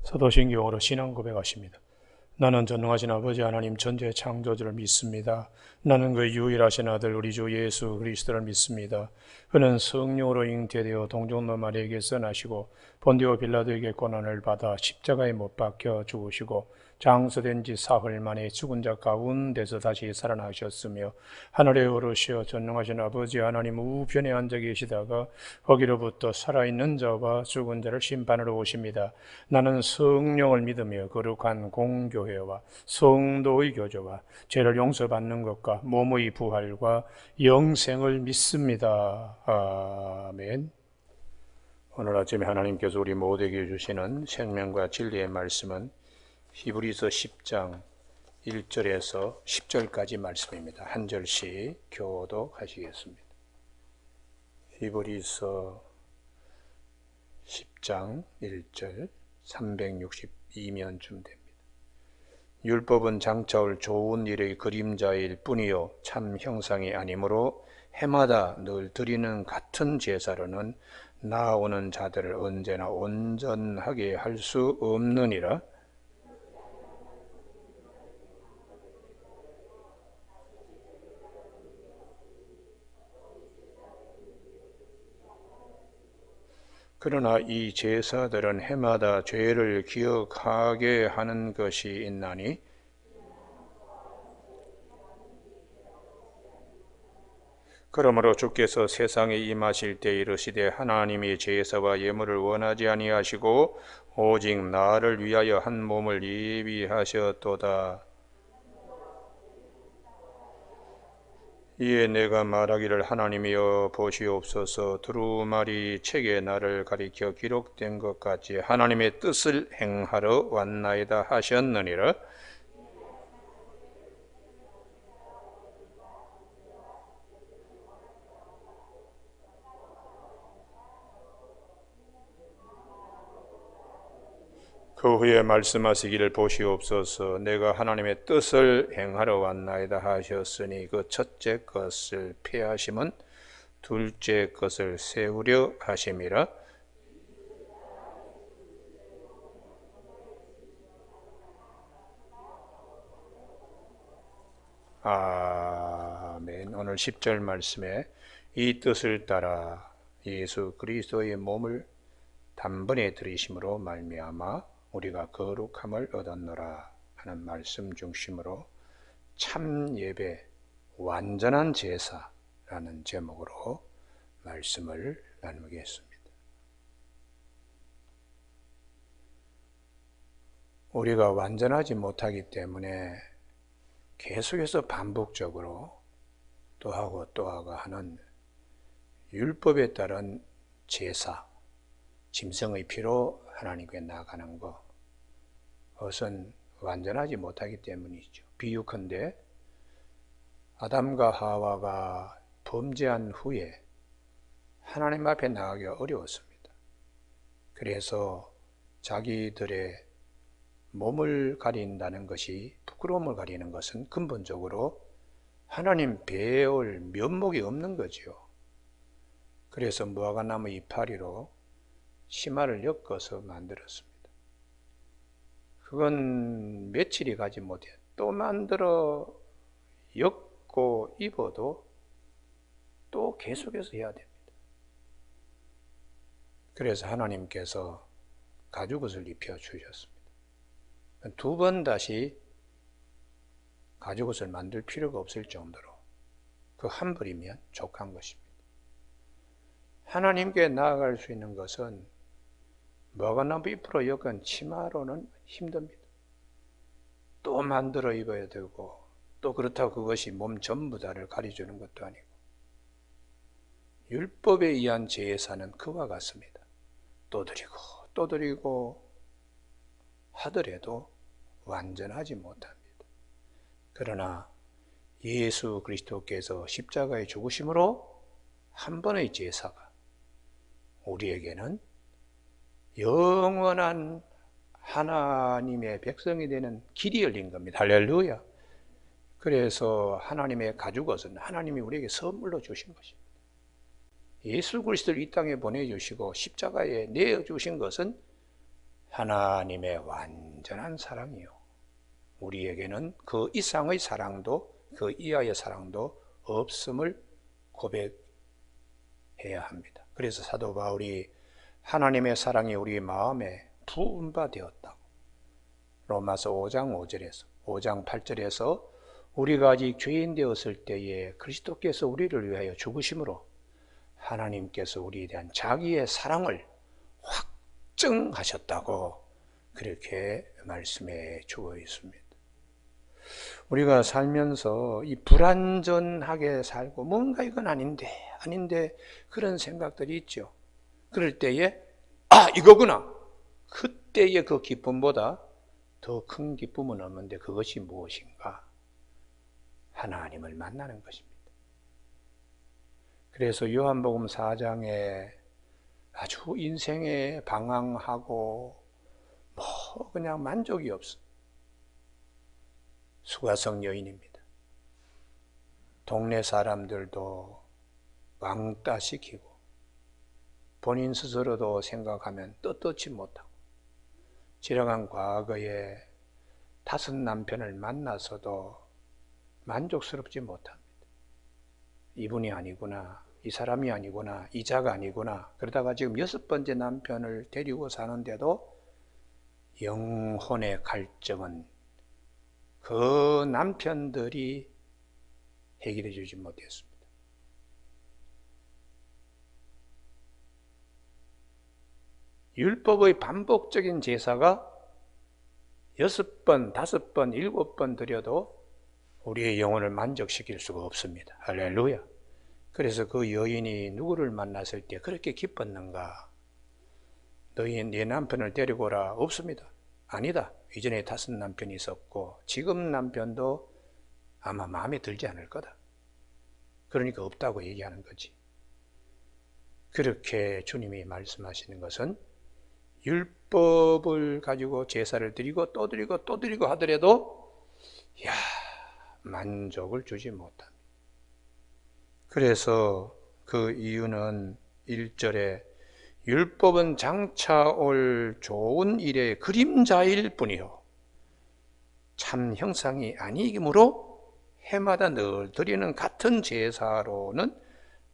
사도신경으로 신앙 고백하십니다. 나는 전능하신 아버지 하나님 전지의 창조주를 믿습니다. 나는 그 유일하신 아들 우리 주 예수 그리스도를 믿습니다. 그는 성령으로 잉태되어 동정녀 마리아에게서 나시고 본디오 빌라도에게 고난을 받아 십자가에 못 박혀 죽으시고 장사된 지 사흘 만에 죽은 자 가운데서 다시 살아나셨으며 하늘에 오르시어 전능하신 아버지 하나님 우편에 앉아 계시다가 거기로부터 살아있는 자와 죽은 자를 심판하러 오십니다. 나는 성령을 믿으며 거룩한 공교회와 성도의 교제와 죄를 용서받는 것과 몸의 부활과 영생을 믿습니다. 아멘. 오늘 아침에 하나님께서 우리 모두에게 주시는 생명과 진리의 말씀은 히브리서 10장 1절에서 10절까지 말씀입니다. 한 절씩 교독하시겠습니다. 히브리서 10장 1절 362면쯤 됩니다. 율법은 장차 올 좋은 일의 그림자일 뿐이요 참 형상이 아니므로 해마다 늘 드리는 같은 제사로는 나아오는 자들을 언제나 온전하게 할 수 없느니라. 그러나 이 제사들은 해마다 죄를 기억하게 하는 것이 있나니 그러므로 주께서 세상에 임하실 때 이르시되 하나님이 제사와 예물을 원하지 아니하시고 오직 나를 위하여 한 몸을 예비하셨도다. 이에 내가 말하기를 하나님이여 보시옵소서 두루마리 책에 나를 가리켜 기록된 것 같이 하나님의 뜻을 행하러 왔나이다 하셨느니라. 그 후에 말씀하시기를 보시옵소서 내가 하나님의 뜻을 행하러 왔나이다 하셨으니 그 첫째 것을 폐하심은 둘째 것을 세우려 하심이라. 아멘. 오늘 10절 말씀에 이 뜻을 따라 예수 그리스도의 몸을 단번에 들이심으로 말미암아 우리가 거룩함을 얻었노라 하는 말씀 중심으로 참 예배, 완전한 제사라는 제목으로 말씀을 나누겠습니다. 우리가 완전하지 못하기 때문에 계속해서 반복적으로 또 하고 또 하고 하는 율법에 따른 제사, 짐승의 피로 하나님께 나아가는 것은 완전하지 못하기 때문이죠. 비유컨대 아담과 하와가 범죄한 후에 하나님 앞에 나가기가 어려웠습니다. 그래서 자기들의 몸을 가린다는 것이, 부끄러움을 가리는 것은 근본적으로 하나님 배울 면목이 없는 거죠. 그래서 무화과나무 이파리로 치마를 엮어서 만들었습니다. 그건 며칠이 가지 못해 또 만들어 엮고 입어도 또 계속해서 해야 됩니다. 그래서 하나님께서 가죽옷을 입혀 주셨습니다. 두 번 다시 가죽옷을 만들 필요가 없을 정도로 그 한 벌이면 족한 것입니다. 하나님께 나아갈 수 있는 것은 무화과나무 잎으로 엮은 치마로는 힘듭니다. 또 만들어 입어야 되고 또 그렇다고 그것이 몸 전부 다를 가려주는 것도 아니고 율법에 의한 제사는 그와 같습니다. 또 드리고 또 드리고 하더라도 완전하지 못합니다. 그러나 예수 그리스도께서 십자가에 죽으심으로 한 번의 제사가 우리에게는 영원한 하나님의 백성이 되는 길이 열린 겁니다. 할렐루야. 그래서 하나님의 가죽옷은 하나님이 우리에게 선물로 주신 것입니다. 예수 그리스도를 이 땅에 보내주시고 십자가에 내어주신 것은 하나님의 완전한 사랑이요. 우리에게는 그 이상의 사랑도 그 이하의 사랑도 없음을 고백해야 합니다. 그래서 사도 바울이 하나님의 사랑이 우리 마음에 부은 바 되었다고 로마서 5장 5절에서 5장 8절에서 우리가 아직 죄인 되었을 때에 그리스도께서 우리를 위하여 죽으심으로 하나님께서 우리에 대한 자기의 사랑을 확증하셨다고 그렇게 말씀해 주고 있습니다. 우리가 살면서 이 불완전하게 살고 뭔가 이건 아닌데 그런 생각들이 있죠. 그럴 때에 이거구나. 그때의 그 기쁨보다 더 큰 기쁨은 없는데 그것이 무엇인가? 하나님을 만나는 것입니다. 그래서 요한복음 4장에 아주 인생에 방황하고 그냥 만족이 없어. 수가성 여인입니다. 동네 사람들도 왕따시키고 본인 스스로도 생각하면 떳떳지 못하고 지나간 과거에 5 남편을 만나서도 만족스럽지 못합니다. 이분이 아니구나, 이 사람이 아니구나, 이 자가 아니구나. 그러다가 지금 6번째 남편을 데리고 사는데도 영혼의 갈증은 그 남편들이 해결해 주지 못했습니다. 율법의 반복적인 제사가 6번, 5번, 7번 드려도 우리의 영혼을 만족시킬 수가 없습니다. 할렐루야. 그래서 그 여인이 누구를 만났을 때 그렇게 기뻤는가? 네 남편을 데리고 오라. 없습니다. 아니다. 이전에 5 남편이 있었고 지금 남편도 아마 마음에 들지 않을 거다. 그러니까 없다고 얘기하는 거지. 그렇게 주님이 말씀하시는 것은 율법을 가지고 제사를 드리고 또 드리고 또 드리고 하더라도 만족을 주지 못합니다. 그래서 그 이유는 1절에 율법은 장차 올 좋은 일의 그림자일 뿐이요 참 형상이 아니므로 해마다 늘 드리는 같은 제사로는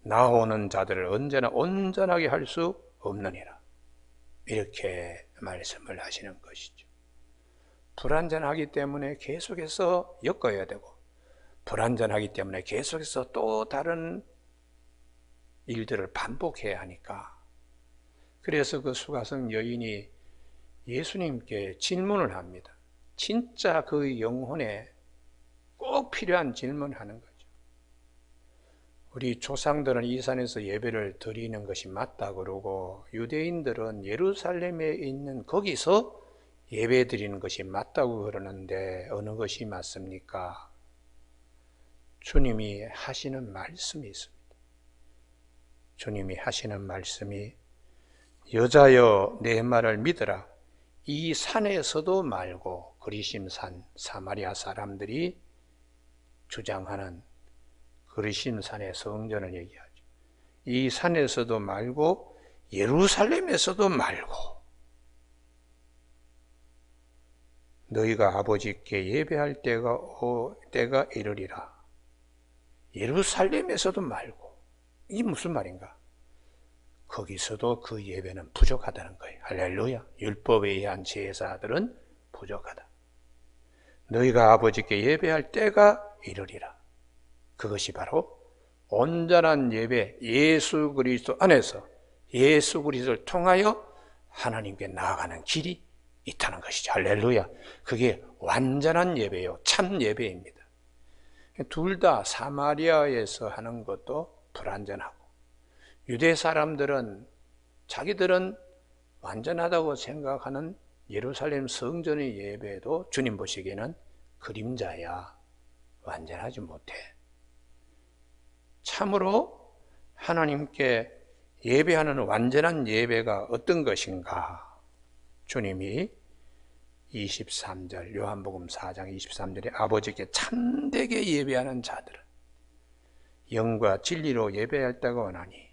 나오는 자들을 언제나 온전하게 할 수 없느니라. 이렇게 말씀을 하시는 것이죠. 불완전하기 때문에 계속해서 엮어야 되고 불완전하기 때문에 계속해서 또 다른 일들을 반복해야 하니까 그래서 그 수가성 여인이 예수님께 질문을 합니다. 진짜 그 영혼에 꼭 필요한 질문을 하는 거죠. 우리 조상들은 이 산에서 예배를 드리는 것이 맞다 그러고 유대인들은 예루살렘에 있는 거기서 예배 드리는 것이 맞다고 그러는데 어느 것이 맞습니까? 주님이 하시는 말씀이 있습니다. 주님이 하시는 말씀이 여자여 내 말을 믿으라. 이 산에서도 말고 그리심산 사마리아 사람들이 주장하는 그리심산의 성전을 얘기하죠. 이 산에서도 말고 예루살렘에서도 말고 너희가 아버지께 예배할 때가 이르리라. 예루살렘에서도 말고 이게 무슨 말인가? 거기서도 그 예배는 부족하다는 거예요. 할렐루야. 율법에 의한 제사들은 부족하다. 너희가 아버지께 예배할 때가 이르리라. 그것이 바로 온전한 예배, 예수 그리스도 안에서 예수 그리스도를 통하여 하나님께 나아가는 길이 있다는 것이죠. 할렐루야. 그게 완전한 예배요, 참 예배입니다. 둘 다 사마리아에서 하는 것도 불완전하고 유대 사람들은 자기들은 완전하다고 생각하는 예루살렘 성전의 예배도 주님 보시기에는 그림자야, 완전하지 못해. 참으로 하나님께 예배하는 완전한 예배가 어떤 것인가? 주님이 23절 요한복음 4장 23절에 아버지께 참되게 예배하는 자들은 영과 진리로 예배할 때가 원하니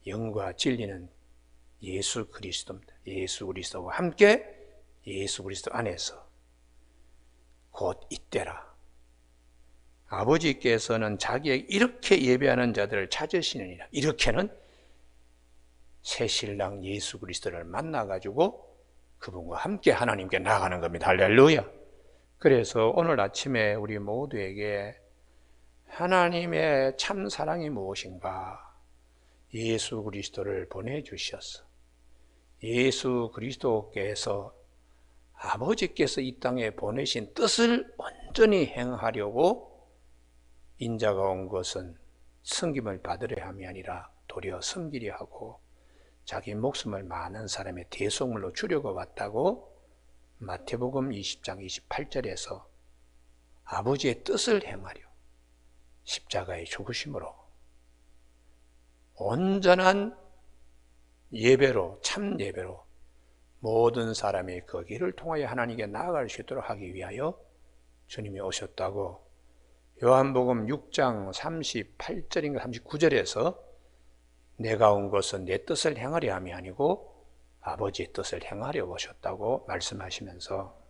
영과 진리는 예수 그리스도입니다. 예수 그리스도와 함께 예수 그리스도 안에서 곧 이때라. 아버지께서는 자기에게 이렇게 예배하는 자들을 찾으시느니라. 이렇게는 새 신랑 예수 그리스도를 만나가지고 그분과 함께 하나님께 나아가는 겁니다. 할렐루야. 그래서 오늘 아침에 우리 모두에게 하나님의 참 사랑이 무엇인가? 예수 그리스도를 보내주셨어. 예수 그리스도께서 아버지께서 이 땅에 보내신 뜻을 온전히 행하려고 인자가 온 것은 섬김을 받으려 함이 아니라 도리어 섬기려 하고 자기 목숨을 많은 사람의 대속물로 주려고 왔다고 마태복음 20장 28절에서 아버지의 뜻을 행하려 십자가의 죽으심으로 온전한 예배로, 참 예배로 모든 사람이 그 길을 통하여 하나님께 나아갈 수 있도록 하기 위하여 주님이 오셨다고 요한복음 6장 38절인가 39절에서 내가 온 것은 내 뜻을 행하려 함이 아니고 아버지의 뜻을 행하려 오셨다고 말씀하시면서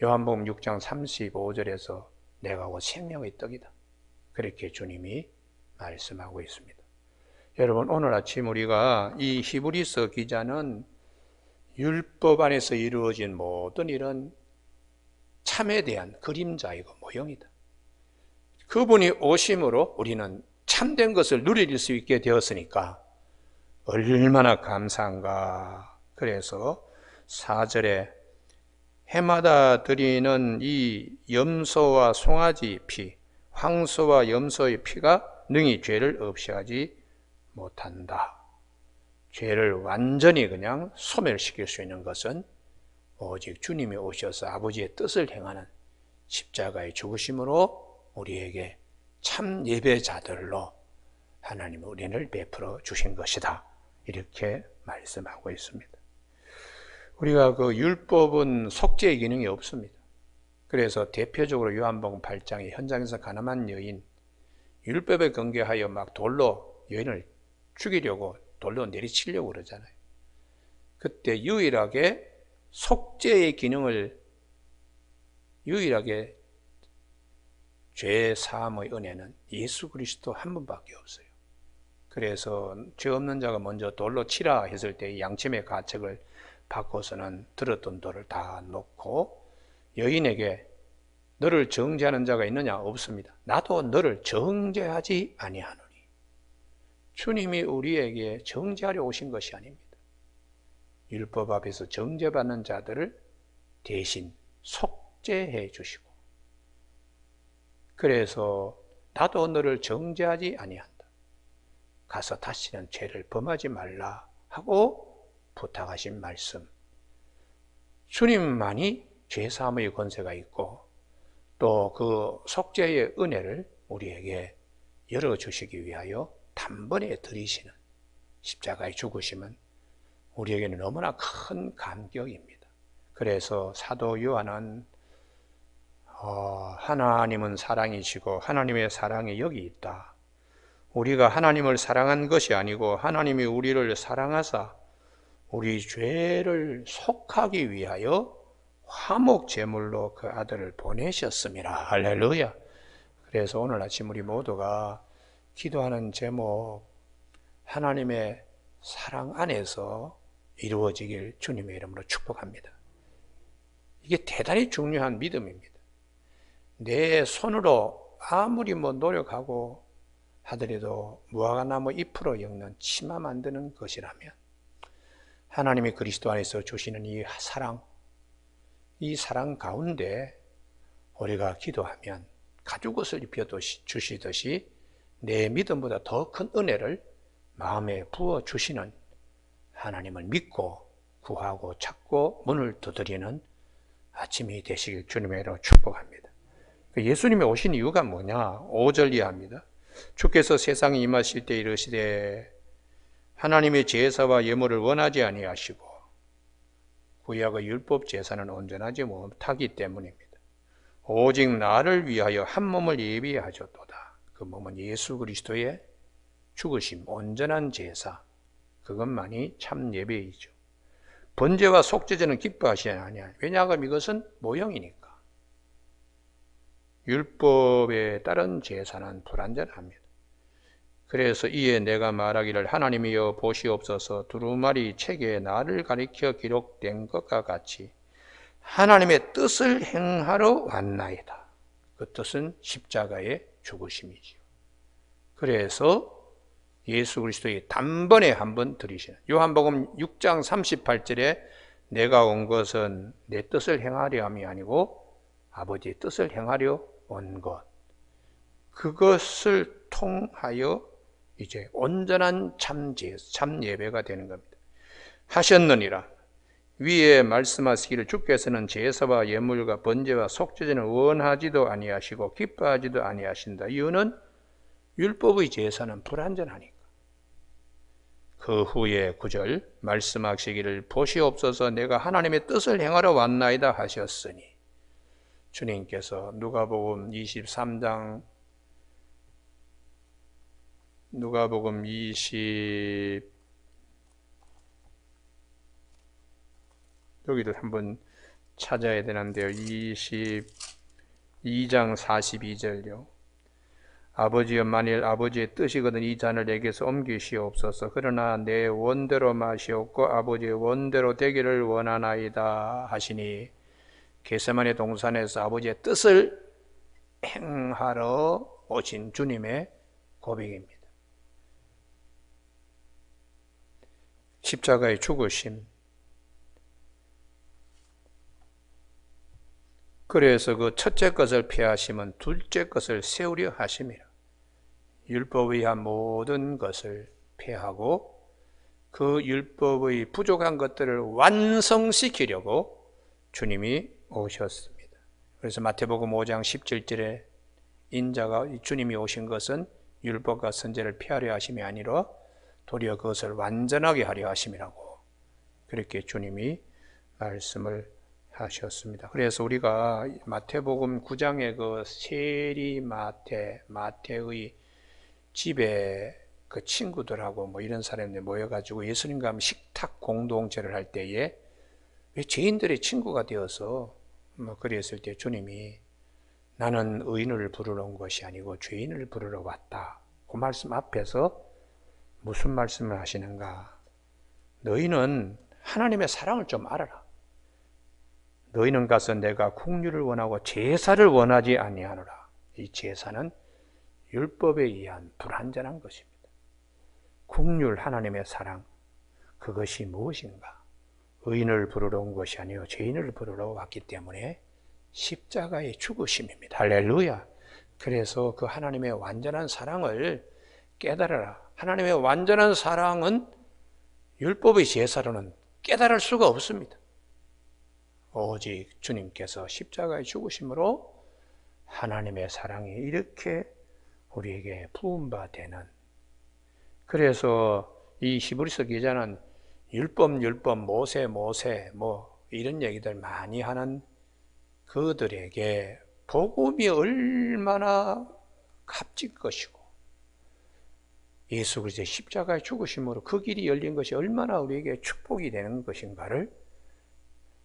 요한복음 6장 35절에서 내가 곧 생명의 떡이다. 그렇게 주님이 말씀하고 있습니다. 여러분, 오늘 아침 우리가 이 히브리서 기자는 율법 안에서 이루어진 모든 일은 참에 대한 그림자이고 모형이다. 그분이 오심으로 우리는 참된 것을 누릴 수 있게 되었으니까 얼마나 감사한가. 그래서 4절에 해마다 드리는 이 염소와 송아지 피, 황소와 염소의 피가 능히 죄를 없이 하지 못한다. 죄를 완전히 그냥 소멸시킬 수 있는 것은 오직 주님이 오셔서 아버지의 뜻을 행하는 십자가의 죽으심으로 우리에게 참 예배자들로 하나님은 우리를 베풀어 주신 것이다. 이렇게 말씀하고 있습니다. 우리가 그 율법은 속죄의 기능이 없습니다. 그래서 대표적으로 요한복음 8장의 현장에서 가늠한 여인, 율법에 경계하여 막 돌로 여인을 죽이려고 돌로 내리치려고 그러잖아요. 그때 유일하게 속죄의 기능을, 유일하게 죄 사함의 은혜는 예수 그리스도 한 분밖에 없어요. 그래서 죄 없는 자가 먼저 돌로 치라 했을 때 양침의 가책을 받고서는 들었던 돌을 다 놓고 여인에게 너를 정죄하는 자가 있느냐? 없습니다. 나도 너를 정죄하지 아니하노니. 주님이 우리에게 정죄하려 오신 것이 아닙니다. 율법 앞에서 정죄받는 자들을 대신 속죄해 주시고, 그래서 나도 너를 정죄하지 아니한다. 가서 다시는 죄를 범하지 말라 하고 부탁하신 말씀. 주님만이 죄사함의 권세가 있고 또 그 속죄의 은혜를 우리에게 열어주시기 위하여 단번에 들이시는 십자가의 죽으심은 우리에게는 너무나 큰 감격입니다. 그래서 사도 요한은 하나님은 사랑이시고 하나님의 사랑이 여기 있다. 우리가 하나님을 사랑한 것이 아니고 하나님이 우리를 사랑하사 우리 죄를 속하기 위하여 화목 제물로 그 아들을 보내셨습니다. 할렐루야. 그래서 오늘 아침 우리 모두가 기도하는 제목, 하나님의 사랑 안에서 이루어지길 주님의 이름으로 축복합니다. 이게 대단히 중요한 믿음입니다. 내 손으로 아무리 노력하고 하더라도 무화과나무 잎으로 엮는 치마 만드는 것이라면 하나님이 그리스도 안에서 주시는 이 사랑 가운데 우리가 기도하면 가죽옷을 입혀 주시듯이 내 믿음보다 더 큰 은혜를 마음에 부어 주시는 하나님을 믿고 구하고 찾고 문을 두드리는 아침이 되시길 주님의 이름으로 축복합니다. 예수님이 오신 이유가 뭐냐? 5절 이하입니다. 주께서 세상에 임하실 때 이르시되 하나님의 제사와 예물을 원하지 아니하시고 구약의 율법 제사는 온전하지 못하기 때문입니다. 오직 나를 위하여 한 몸을 예비하셨도다. 그 몸은 예수 그리스도의 죽으심, 온전한 제사, 그것만이 참 예배이죠. 번제와 속죄제는 기뻐하시지 아니하니 왜냐하면 이것은 모형이니까. 율법에 따른 제사는 불완전합니다. 그래서 이에 내가 말하기를 하나님이여 보시옵소서 두루마리 책에 나를 가리켜 기록된 것과 같이 하나님의 뜻을 행하러 왔나이다. 그 뜻은 십자가의 죽으심이지요. 그래서 예수 그리스도의 단번에 한 번 들이시는 요한복음 6장 38절에 내가 온 것은 내 뜻을 행하려 함이 아니고 아버지의 뜻을 행하려 온 것. 그것을 통하여 이제 온전한 참 예배가 되는 겁니다. 하셨느니라. 위에 말씀하시기를 주께서는 제사와 예물과 번제와 속죄제는 원하지도 아니하시고 기뻐하지도 아니하신다. 이유는 율법의 제사는 불완전하니까. 그 후에 9절 말씀하시기를 보시옵소서 내가 하나님의 뜻을 행하러 왔나이다 하셨으니 주님께서 누가복음 23장 누가복음 여기도 한번 찾아야 되는데요. 22장 42절요. 아버지여 만일 아버지의 뜻이거든 이 잔을 내게서 옮기시옵소서. 그러나 내 원대로 마시옵고 아버지의 원대로 되기를 원하나이다 하시니 겟세마네 동산에서 아버지의 뜻을 행하러 오신 주님의 고백입니다. 십자가의 죽으심. 그래서 그 첫째 것을 폐하심은 둘째 것을 세우려 하심이라. 율법에 의한 모든 것을 폐하고 그 율법의 부족한 것들을 완성시키려고 주님이 오셨습니다. 그래서 마태복음 5장 17절에 인자가 주님이 오신 것은 율법과 선제를 폐하려 하심이 아니라 도리어 그것을 완전하게 하려 하심이라고 그렇게 주님이 말씀을 하셨습니다. 그래서 우리가 마태복음 9장의 그 세리 마태의 집에 그 친구들하고 뭐 이런 사람들 모여가지고 예수님과 함께 식탁 공동체를 할 때에 왜 죄인들의 친구가 되어서 뭐 그랬을 때 주님이 나는 의인을 부르러 온 것이 아니고 죄인을 부르러 왔다. 그 말씀 앞에서 무슨 말씀을 하시는가? 너희는 하나님의 사랑을 좀 알아라. 너희는 가서 내가 국류를 원하고 제사를 원하지 아니하노라. 이 제사는 율법에 의한 불완전한 것입니다. 국률 하나님의 사랑 그것이 무엇인가? 의인을 부르러 온 것이 아니요 죄인을 부르러 왔기 때문에 십자가의 죽으심입니다. 할렐루야. 그래서 그 하나님의 완전한 사랑을 깨달아라. 하나님의 완전한 사랑은 율법의 제사로는 깨달을 수가 없습니다. 오직 주님께서 십자가의 죽으심으로 하나님의 사랑이 이렇게 우리에게 부은 바 되는. 그래서 이 히브리서 기자는 율법 모세 뭐 이런 얘기들 많이 하는 그들에게 복음이 얼마나 값진 것이고 예수 그리스도의 십자가의 죽으심으로 그 길이 열린 것이 얼마나 우리에게 축복이 되는 것인가를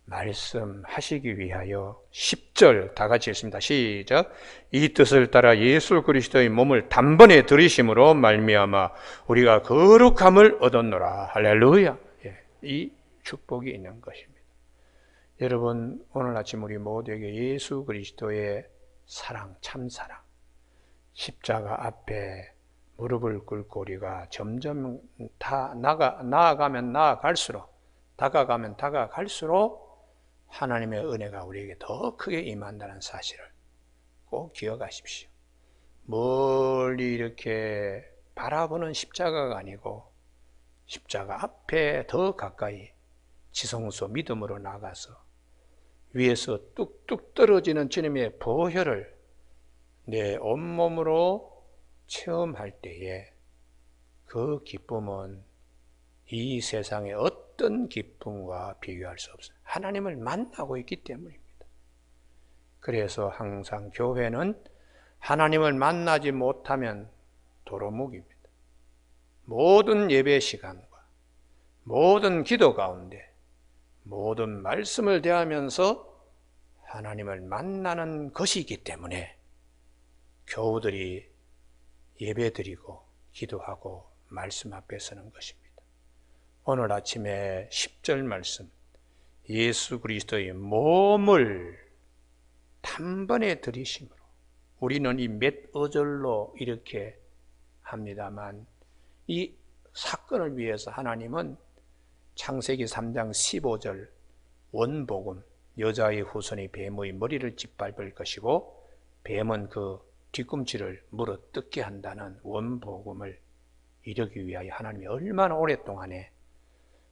말씀하시기 위하여 10절 다 같이 읽습니다. 시작. 이 뜻을 따라 예수 그리스도의 몸을 단번에 들이심으로 말미암아 우리가 거룩함을 얻었노라. 할렐루야. 이 축복이 있는 것입니다. 여러분 오늘 아침 우리 모두에게 예수 그리스도의 사랑, 참사랑, 십자가 앞에 무릎을 꿇고 우리가 점점 나아가면 나아갈수록 다가가면 다가갈수록 하나님의 은혜가 우리에게 더 크게 임한다는 사실을 꼭 기억하십시오. 멀리 이렇게 바라보는 십자가가 아니고 십자가 앞에 더 가까이 지성소 믿음으로 나가서 위에서 뚝뚝 떨어지는 주님의 보혈을 내 온몸으로 체험할 때에 그 기쁨은 이 세상의 어떤 기쁨과 비교할 수 없어요. 하나님을 만나고 있기 때문입니다. 그래서 항상 교회는 하나님을 만나지 못하면 도루묵입니다. 모든 예배 시간과 모든 기도 가운데 모든 말씀을 대하면서 하나님을 만나는 것이기 때문에 교우들이 예배드리고 기도하고 말씀 앞에 서는 것입니다. 오늘 아침에 10절 말씀, 예수 그리스도의 몸을 단번에 들이심으로, 우리는 이 몇 어절로 이렇게 합니다만 이 사건을 위해서 하나님은 창세기 3장 15절 원복음, 여자의 후손이 뱀의 머리를 짓밟을 것이고 뱀은 그 뒤꿈치를 물어 뜯게 한다는 원복음을 이루기 위하여 하나님이 얼마나 오랫동안에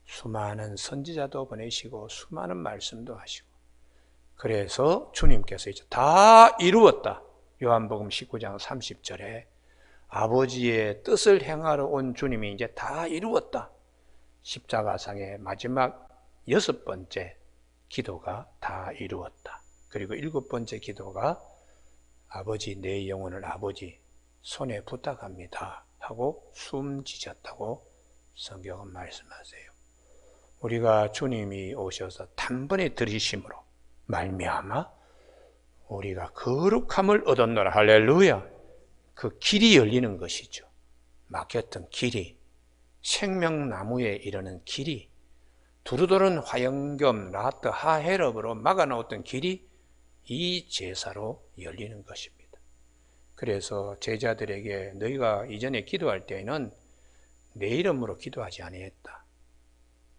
수많은 선지자도 보내시고 수많은 말씀도 하시고, 그래서 주님께서 이제 다 이루었다. 요한복음 19장 30절에 아버지의 뜻을 행하러 온 주님이 이제 다 이루었다. 십자가상의 마지막 6번째 기도가 다 이루었다. 그리고 7번째 기도가 아버지 내 영혼을 아버지 손에 부탁합니다 하고 숨지셨다고 성경은 말씀하세요. 우리가 주님이 오셔서 단번에 들이심으로 말미암아 우리가 거룩함을 얻었노라. 할렐루야. 그 길이 열리는 것이죠. 막혔던 길이, 생명나무에 이르는 길이, 두루도른 화영겸 라트 하헤럽으로 막아놓았던 길이 이 제사로 열리는 것입니다. 그래서 제자들에게 너희가 이전에 기도할 때에는 내 이름으로 기도하지 아니했다.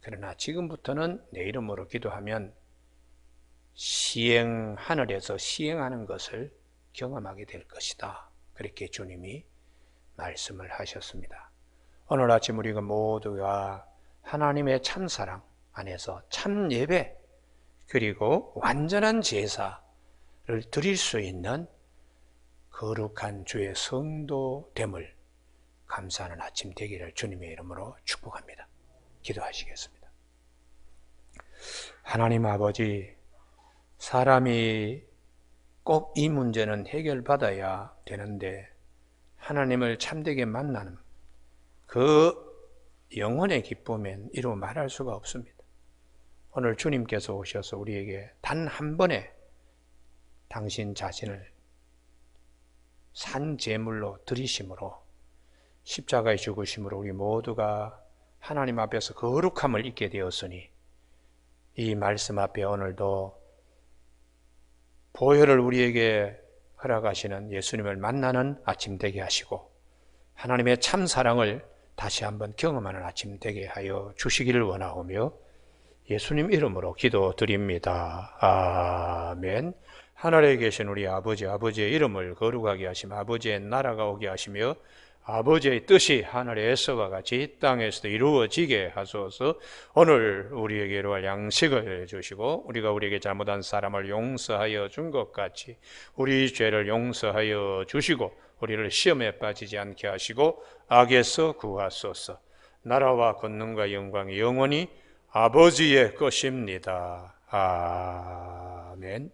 그러나 지금부터는 내 이름으로 기도하면 하늘에서 시행하는 것을 경험하게 될 것이다. 그렇게 주님이 말씀을 하셨습니다. 오늘 아침 우리가 모두가 하나님의 참사랑 안에서 참 예배 그리고 완전한 제사를 드릴 수 있는 거룩한 주의 성도됨을 감사하는 아침 되기를 주님의 이름으로 축복합니다. 기도하시겠습니다. 하나님 아버지, 사람이 꼭 이 문제는 해결받아야 되는데 하나님을 참되게 만나는 그 영혼의 기쁨엔 이루 말할 수가 없습니다. 오늘 주님께서 오셔서 우리에게 단 한 번에 당신 자신을 산 제물로 드리심으로, 십자가의 죽으심으로 우리 모두가 하나님 앞에서 거룩함을 잊게 되었으니 이 말씀 앞에 오늘도 보혈을 우리에게 허락하시는 예수님을 만나는 아침 되게 하시고 하나님의 참 사랑을 다시 한번 경험하는 아침 되게 하여 주시기를 원하오며 예수님 이름으로 기도드립니다. 아멘. 하늘에 계신 우리 아버지, 아버지의 이름을 거룩하게 하시며 아버지의 나라가 오게 하시며 아버지의 뜻이 하늘에서와 같이 이 땅에서도 이루어지게 하소서. 오늘 우리에게 이루할 양식을 주시고 우리가 우리에게 잘못한 사람을 용서하여 준 것 같이 우리 죄를 용서하여 주시고 우리를 시험에 빠지지 않게 하시고 악에서 구하소서. 나라와 권능과 영광이 영원히 아버지의 것입니다. 아멘.